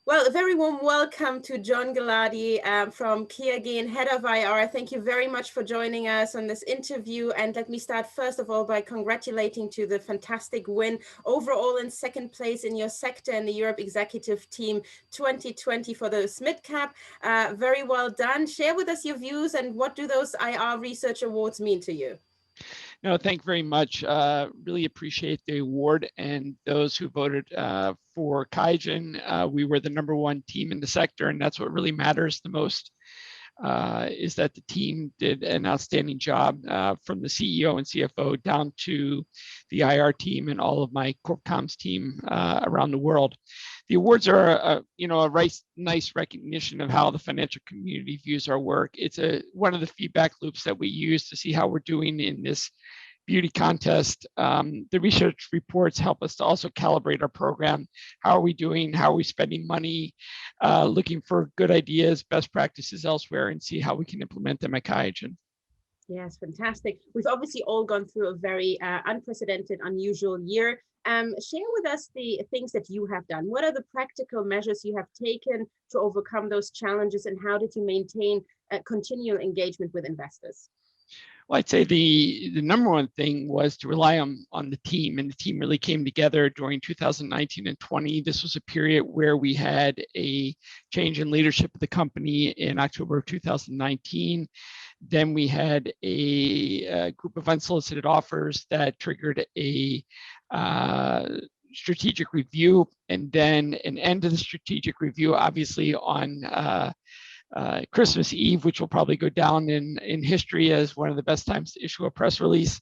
Well, a very warm welcome to John Gilardi from Qiagen, Head of IR. Thank you very much for joining us on this interview. And let me start first of all by congratulating to the fantastic win overall in second place in your sector in the Europe Executive Team 2020 for the SMID Cap. Very well done. Share with us your views and what do those IR Research Awards mean to you? No, thank you very much. Really appreciate the award and those who voted for Qiagen. We were the #1 team in the sector, and that's what really matters the most. Is that the team did an outstanding job from the CEO and CFO down to the IR team and all of my corp comms team around the world. The awards are a nice recognition of how the financial community views our work. It's one of the feedback loops that we use to see how we're doing in this beauty contest. The research reports help us to also calibrate our program. How are we doing? How are we spending money? Looking for good ideas, best practices elsewhere, and see how we can implement them at Qiagen. Yes, fantastic. We've obviously all gone through a very unprecedented, unusual year. Share with us the things that you have done. What are the practical measures you have taken to overcome those challenges, and how did you maintain continual engagement with investors? Well, I'd say the #1 thing was to rely on the team, and the team really came together during 2019 and 20. This was a period where we had a change in leadership of the company in October of 2019. Then we had a group of unsolicited offers that triggered a strategic review, and then an end to the strategic review, obviously on Christmas Eve, which will probably go down in history as one of the best times to issue a press release.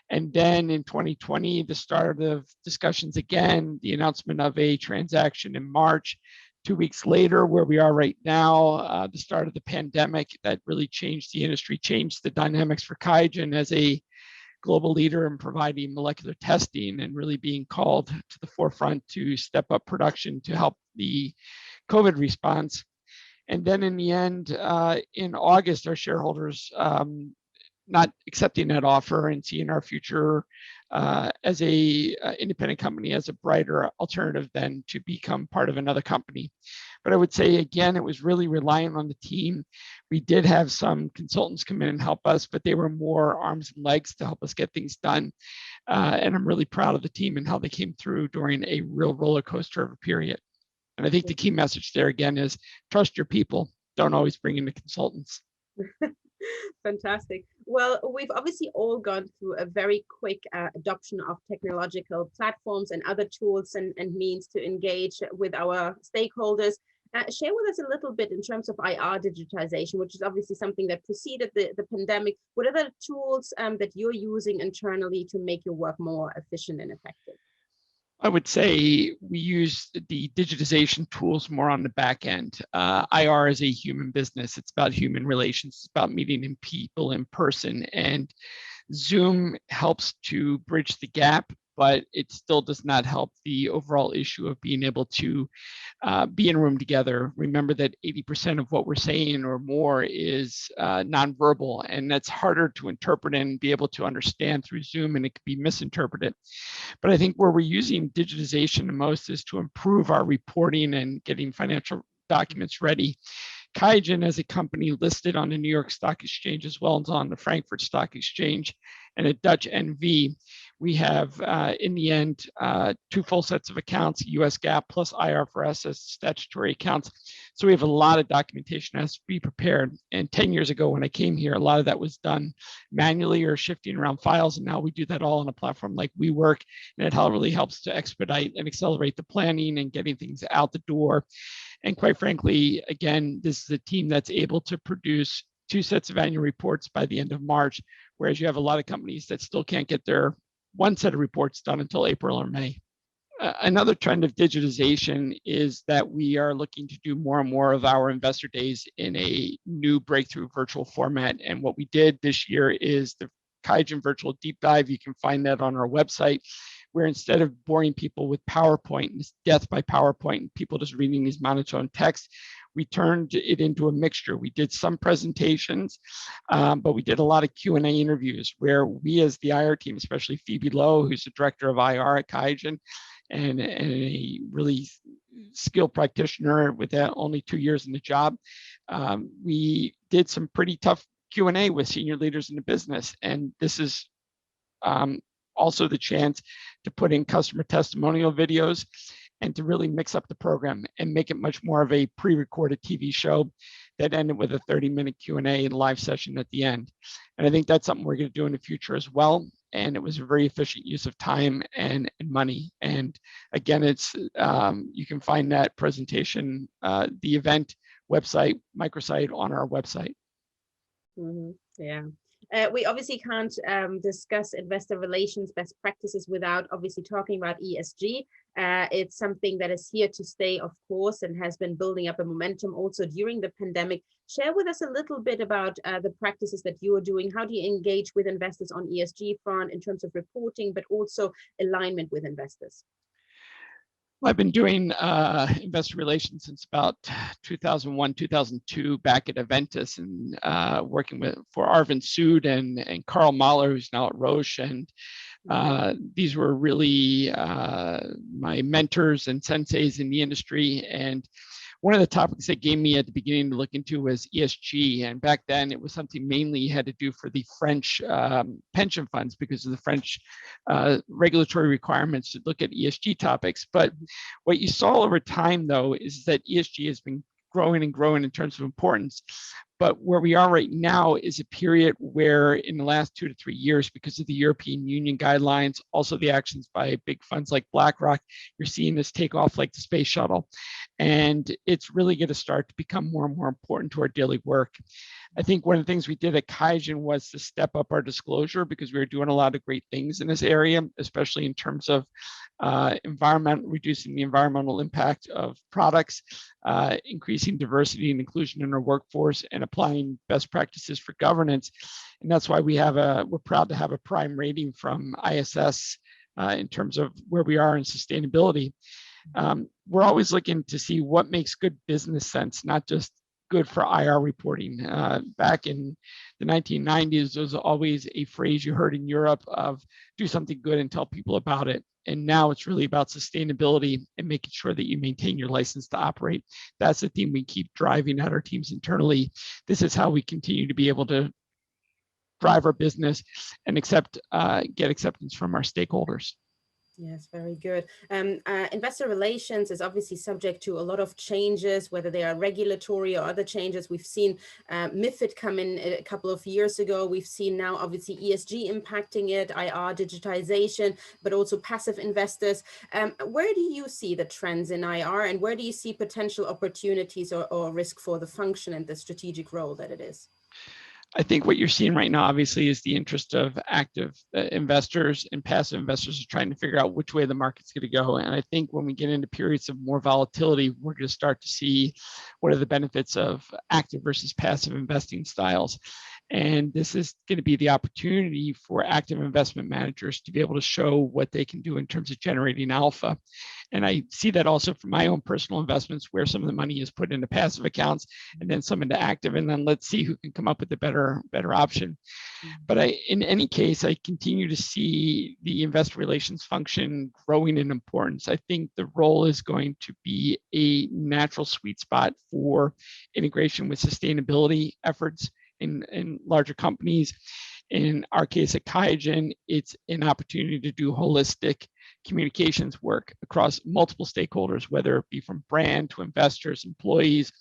And then in 2020, the start of discussions again, the announcement of a transaction in March. 2 weeks later, where we are right now, the start of the pandemic that really changed the industry, changed the dynamics for Qiagen as a global leader in providing molecular testing and really being called to the forefront to step up production to help the COVID response. And then in the end, in August, our shareholders not accepting that offer and seeing our future as a independent company as a brighter alternative than to become part of another company. But I would say, again, it was really relying on the team. We did have some consultants come in and help us, but they were more arms and legs to help us get things done. And I'm really proud of the team and how they came through during a real roller coaster of a period. And I think the key message there again is trust your people. Don't always bring in the consultants. Fantastic. Well, we've obviously all gone through a very quick adoption of technological platforms and other tools and means to engage with our stakeholders. Share with us a little bit in terms of IR digitization, which is obviously something that preceded the pandemic. What are the tools that you're using internally to make your work more efficient and effective? I would say we use the digitization tools more on the back end. IR is a human business. It's about human relations. It's about meeting people in person. And Zoom helps to bridge the gap, but it still does not help the overall issue of being able to be in a room together. Remember that 80% of what we're saying or more is nonverbal, and that's harder to interpret and be able to understand through Zoom, and it can be misinterpreted. But I think where we're using digitization the most is to improve our reporting and getting financial documents ready. Qiagen as a company listed on the New York Stock Exchange as well as on the Frankfurt Stock Exchange and a Dutch NV. We have, in the end, 2 full sets of accounts, US GAAP plus IFRS as statutory accounts. So we have a lot of documentation that has to be prepared. And 10 years ago when I came here, a lot of that was done manually or shifting around files. And now we do that all on a platform like WeWork. And it really helps to expedite and accelerate the planning and getting things out the door. And quite frankly, again, this is a team that's able to produce 2 sets of annual reports by the end of March, whereas you have a lot of companies that still can't get their 1 set of reports done until April or May. Another trend of digitization is that we are looking to do more and more of our investor days in a new breakthrough virtual format. And what we did this year is the Qiagen Virtual Deep Dive. You can find that on our website, where instead of boring people with PowerPoint and death by PowerPoint and people just reading these monotone texts, we turned it into a mixture. We did some presentations, but we did a lot of Q&A interviews where we as the IR team, especially Phoebe Lowe, who's the director of IR at Qiagen, and a really skilled practitioner with only 2 years in the job, we did some pretty tough Q&A with senior leaders in the business. And this is also the chance to put in customer testimonial videos and to really mix up the program and make it much more of a pre-recorded TV show that ended with a 30-minute Q&A and live session at the end. And I think that's something we're going to do in the future as well. And it was a very efficient use of time and money. And again, it's you can find that presentation, the event website, microsite on our website. Mm-hmm. Yeah. We obviously can't discuss investor relations best practices without obviously talking about ESG. It's something that is here to stay, of course, and has been building up a momentum also during the pandemic. Share with us a little bit about the practices that you are doing. How do you engage with investors on ESG front in terms of reporting, but also alignment with investors? I've been doing investor relations since about 2001, 2002, back at Aventis, and working for Arvind Sood and Carl Mahler, who's now at Roche. And these were really my mentors and senseis in the industry. And one of the topics they gave me at the beginning to look into was ESG. And back then it was something mainly you had to do for the French pension funds because of the French regulatory requirements to look at ESG topics. But what you saw over time, though, is that ESG has been growing and growing in terms of importance. But where we are right now is a period where in the last 2 to 3 years, because of the European Union guidelines, also the actions by big funds like BlackRock, you're seeing this take off like the space shuttle. And it's really going to start to become more and more important to our daily work. I think one of the things we did at Qiagen was to step up our disclosure because we were doing a lot of great things in this area, especially in terms of reducing the environmental impact of products, increasing diversity and inclusion in our workforce, and applying best practices for governance. And that's why we're proud to have a prime rating from ISS in terms of where we are in sustainability. We're always looking to see what makes good business sense, not just good for IR reporting. Back in the 1990s, there was always a phrase you heard in Europe of do something good and tell people about it. And now it's really about sustainability and making sure that you maintain your license to operate. That's the theme we keep driving at our teams internally. This is how we continue to be able to drive our business and get acceptance from our stakeholders. Yes, very good. Investor relations is obviously subject to a lot of changes, whether they are regulatory or other changes. We've seen MiFID come in a couple of years ago. We've seen now obviously ESG impacting it, IR digitization, but also passive investors. Where do you see the trends in IR, and where do you see potential opportunities or risk for the function and the strategic role that it is? I think what you're seeing right now, obviously, is the interest of active investors and passive investors are trying to figure out which way the market's going to go. And I think when we get into periods of more volatility, we're going to start to see what are the benefits of active versus passive investing styles. And this is going to be the opportunity for active investment managers to be able to show what they can do in terms of generating alpha. And I see that also from my own personal investments, where some of the money is put into passive accounts and then some into active, and then let's see who can come up with a better option. But in any case, I continue to see the investor relations function growing in importance. I think the role is going to be a natural sweet spot for integration with sustainability efforts in larger companies. In our case at Qiagen, it's an opportunity to do holistic communications work across multiple stakeholders, whether it be from brand to investors, employees,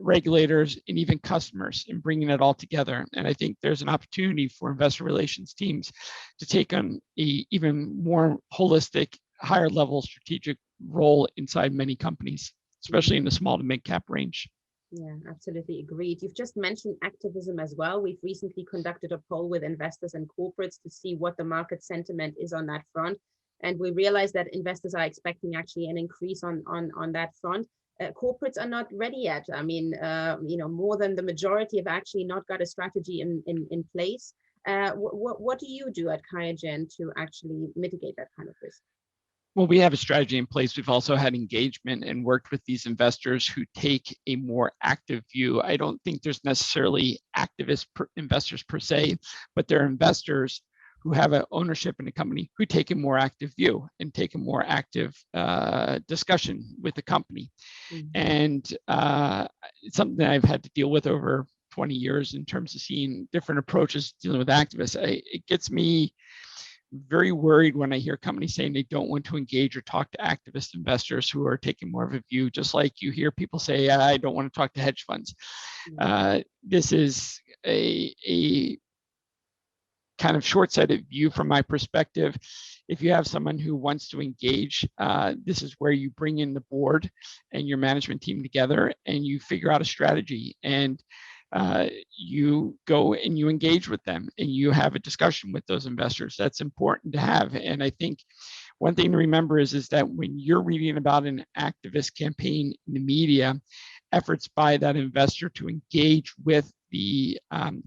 regulators, and even customers, and bringing it all together. And I think there's an opportunity for investor relations teams to take on a even more holistic, higher level strategic role inside many companies, especially in the small to mid cap range. Yeah, absolutely agreed. You've just mentioned activism as well. We've recently conducted a poll with investors and corporates to see what the market sentiment is on that front. And we realized that investors are expecting actually an increase on that front. Corporates are not ready yet. I mean, more than the majority have actually not got a strategy in place. What do you do at Qiagen to actually mitigate that kind of risk? Well, we have a strategy in place. We've also had engagement and worked with these investors who take a more active view. I don't think there's necessarily activist investors per se, but they're investors who have an ownership in the company who take a more active view and take a more active discussion with the company. And it's something that I've had to deal with over 20 years in terms of seeing different approaches dealing with activists. It gets me very worried when I hear companies saying they don't want to engage or talk to activist investors who are taking more of a view, just like you hear people say, I don't want to talk to hedge funds. This is a kind of short-sighted view from my perspective. If you have someone who wants to engage, this is where you bring in the board and your management team together and you figure out a strategy, and you go and you engage with them and you have a discussion with those investors. That's important to have. And I think one thing to remember is that when you're reading about an activist campaign in the media, efforts by that investor to engage with the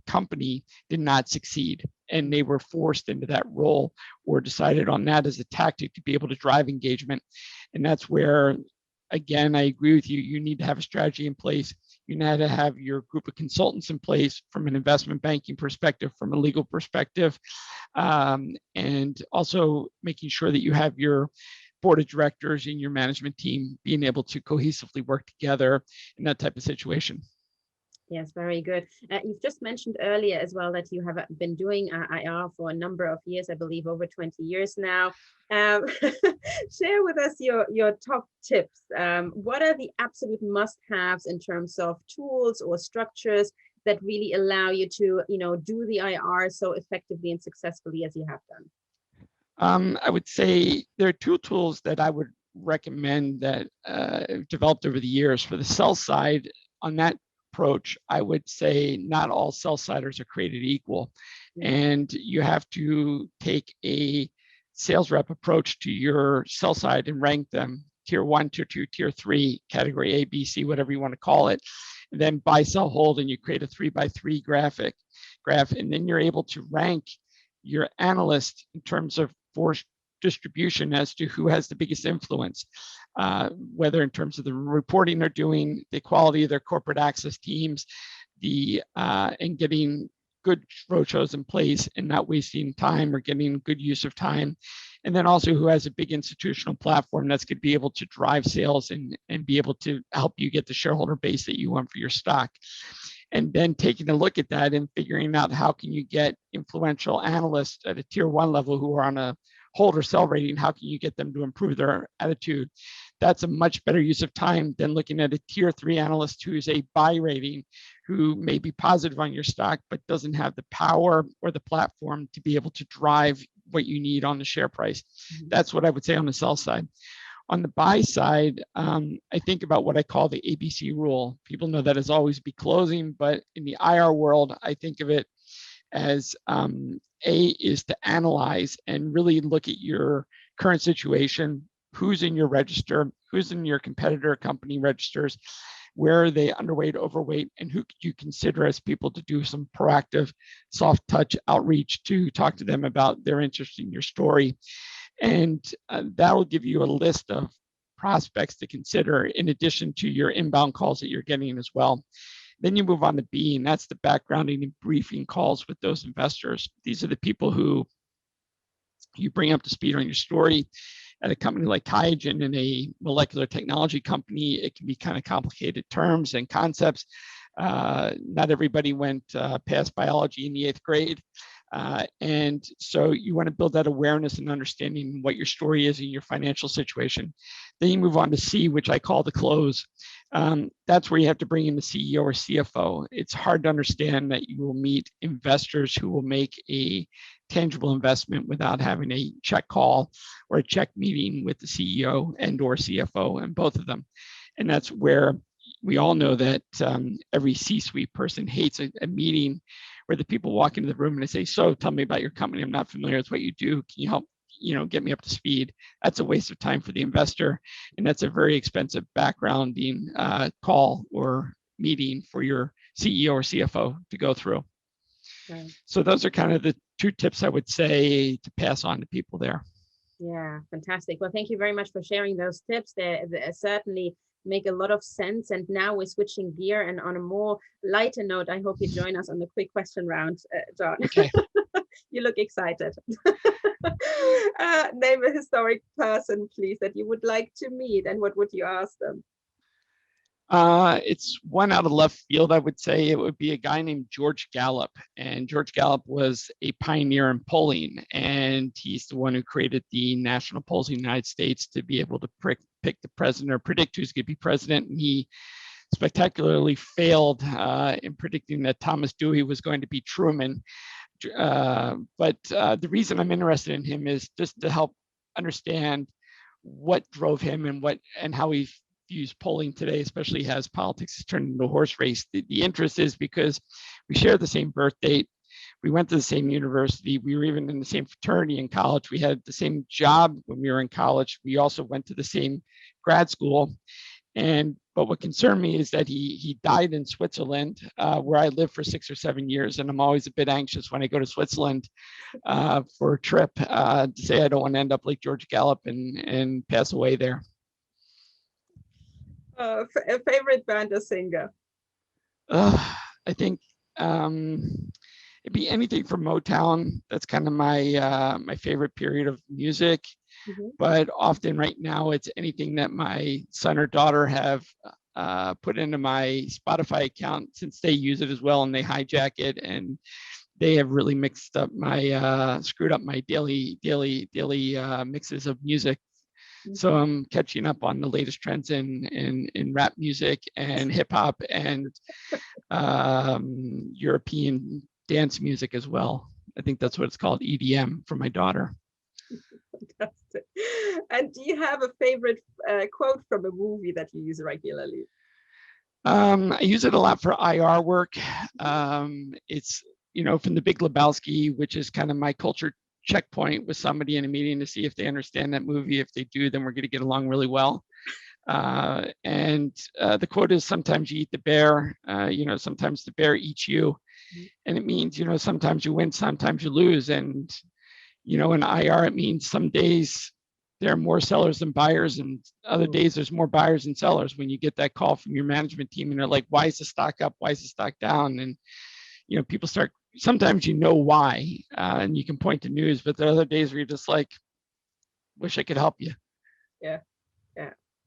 company did not succeed, and they were forced into that role or decided on that as a tactic to be able to drive engagement. And that's where, again, I agree with you. You need to have a strategy in place. You need to have your group of consultants in place from an investment banking perspective, from a legal perspective, and also making sure that you have your board of directors and your management team being able to cohesively work together in that type of situation. Yes, very good. You've just mentioned earlier as well that you have been doing IR for a number of years, I believe over 20 years now. Share with us your top tips. What are the absolute must-haves in terms of tools or structures that really allow you to, do the IR so effectively and successfully as you have done? I would say there are two tools that I would recommend that developed over the years. For the sell side, on that approach, I would say not all sell-siders are created equal. And you have to take a sales rep approach to your sell side and rank them tier 1, tier 2, tier 3, category A, B, C, whatever you want to call it. And then buy, sell, hold, and you create a 3x3 graph. And then you're able to rank your analyst in terms of force distribution as to who has the biggest influence, whether in terms of the reporting they're doing, the quality of their corporate access teams, and getting good roadshows in place and not wasting time or getting good use of time. And then also who has a big institutional platform that's going to be able to drive sales and be able to help you get the shareholder base that you want for your stock. And then taking a look at that and figuring out how can you get influential analysts at a tier 1 level who are on a hold or sell rating, how can you get them to improve their attitude? That's a much better use of time than looking at a tier 3 analyst who's a buy rating, who may be positive on your stock, but doesn't have the power or the platform to be able to drive what you need on the share price. That's what I would say on the sell side. On the buy side, I think about what I call the ABC rule. People know that as always be closing, but in the IR world, I think of it as A is to analyze and really look at your current situation, who's in your register, who's in your competitor company registers, where are they underweight, overweight, and who could you consider as people to do some proactive soft touch outreach to talk to them about their interest in your story. And that will give you a list of prospects to consider in addition to your inbound calls that you're getting as well. Then you move on to B, and that's the backgrounding and briefing calls with those investors. These are the people who you bring up to speed on your story. At a company like Qiagen, in a molecular technology company, it can be kind of complicated terms and concepts. Not everybody went past biology in the 8th grade. And so you want to build that awareness and understanding what your story is in your financial situation. Then you move on to C, which I call the close. That's where you have to bring in the CEO or CFO. It's hard to understand that you will meet investors who will make a tangible investment without having a check call or a check meeting with the CEO and or CFO and both of them. And that's where we all know that every C-suite person hates a meeting where the people walk into the room and they say, so tell me about your company. I'm not familiar with what you do. Can you help, get me up to speed? That's a waste of time for the investor. And that's a very expensive backgrounding call or meeting for your CEO or CFO to go through. Right. So those are kind of the 2 tips I would say to pass on to people there. Yeah, fantastic. Well, thank you very much for sharing those tips. They certainly make a lot of sense. And now we're switching gear, and on a more lighter note, I hope you join us on the quick question round, John. Okay. You look excited. Name a historic person, please, that you would like to meet, and what would you ask them? It's one out of left field. I would say it would be a guy named George Gallup. And George Gallup was a pioneer in polling. And he's the one who created the national polls in the United States to be able to pick the president or predict who's going to be president. And he spectacularly failed in predicting that Thomas Dewey was going to be Truman. But the reason I'm interested in him is just to help understand what drove him and how he views polling today, especially as politics has turned into a horse race. The interest is because we share the same birth date. We went to the same university. We were even in the same fraternity in college. We had the same job when we were in college. We also went to the same grad school. But what concerned me is that he died in Switzerland, where I lived for 6 or 7 years, and I'm always a bit anxious when I go to Switzerland for a trip to say I don't want to end up like George Gallup and pass away there. A favorite band or singer? I think it'd be anything from Motown. That's kind of my favorite period of music. Mm-hmm. But often right now it's anything that my son or daughter have put into my Spotify account, since they use it as well and they hijack it, and they have really mixed up screwed up my daily mixes of music. Mm-hmm. So I'm catching up on the latest trends in rap music and hip hop and European dance music as well. I think that's what it's called, EDM, for my daughter. Fantastic. And do you have a favorite quote from a movie that you use regularly? I use it a lot for IR work. It's, from The Big Lebowski, which is kind of my culture checkpoint with somebody in a meeting to see if they understand that movie. If they do, then we're going to get along really well. And the quote is, sometimes you eat the bear, sometimes the bear eats you. And it means, sometimes you win, sometimes you lose. And, in IR, it means some days there are more sellers than buyers, and other days there's more buyers than sellers. When you get that call from your management team and they're like, why is the stock up? Why is the stock down? And, people start, sometimes why, and you can point to news, but there are other days where you're just like, wish I could help you. Yeah,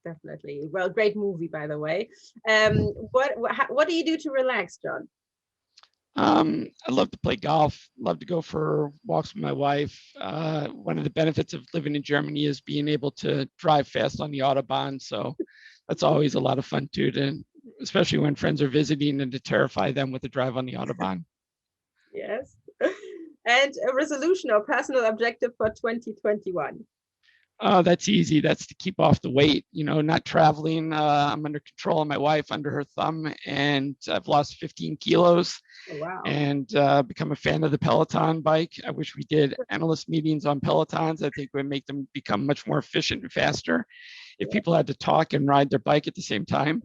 definitely. Well, great movie, by the way. What do you do to relax, John? I love to play golf, love to go for walks with my wife. One of the benefits of living in Germany is being able to drive fast on the Autobahn. So that's always a lot of fun too, especially when friends are visiting, and to terrify them with a drive on the Autobahn. Yes. And a resolution or personal objective for 2021? That's easy. That's to keep off the weight, not traveling. I'm under control of my wife, under her thumb, and I've lost 15 kilos. Oh, wow. And become a fan of the Peloton bike. I wish we did analyst meetings on Pelotons. I think it would make them become much more efficient and faster if people had to talk and ride their bike at the same time.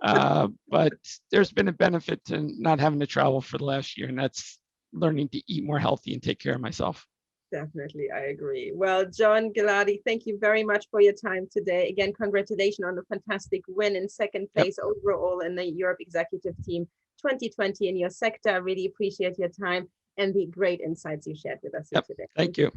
But there's been a benefit to not having to travel for the last year, and that's learning to eat more healthy and take care of myself. Definitely, I agree. Well, John Gilardi, thank you very much for your time today. Again, congratulations on the fantastic win in second place overall in the Europe Executive Team 2020 in your sector. I really appreciate your time and the great insights you shared with us here today. Thank you.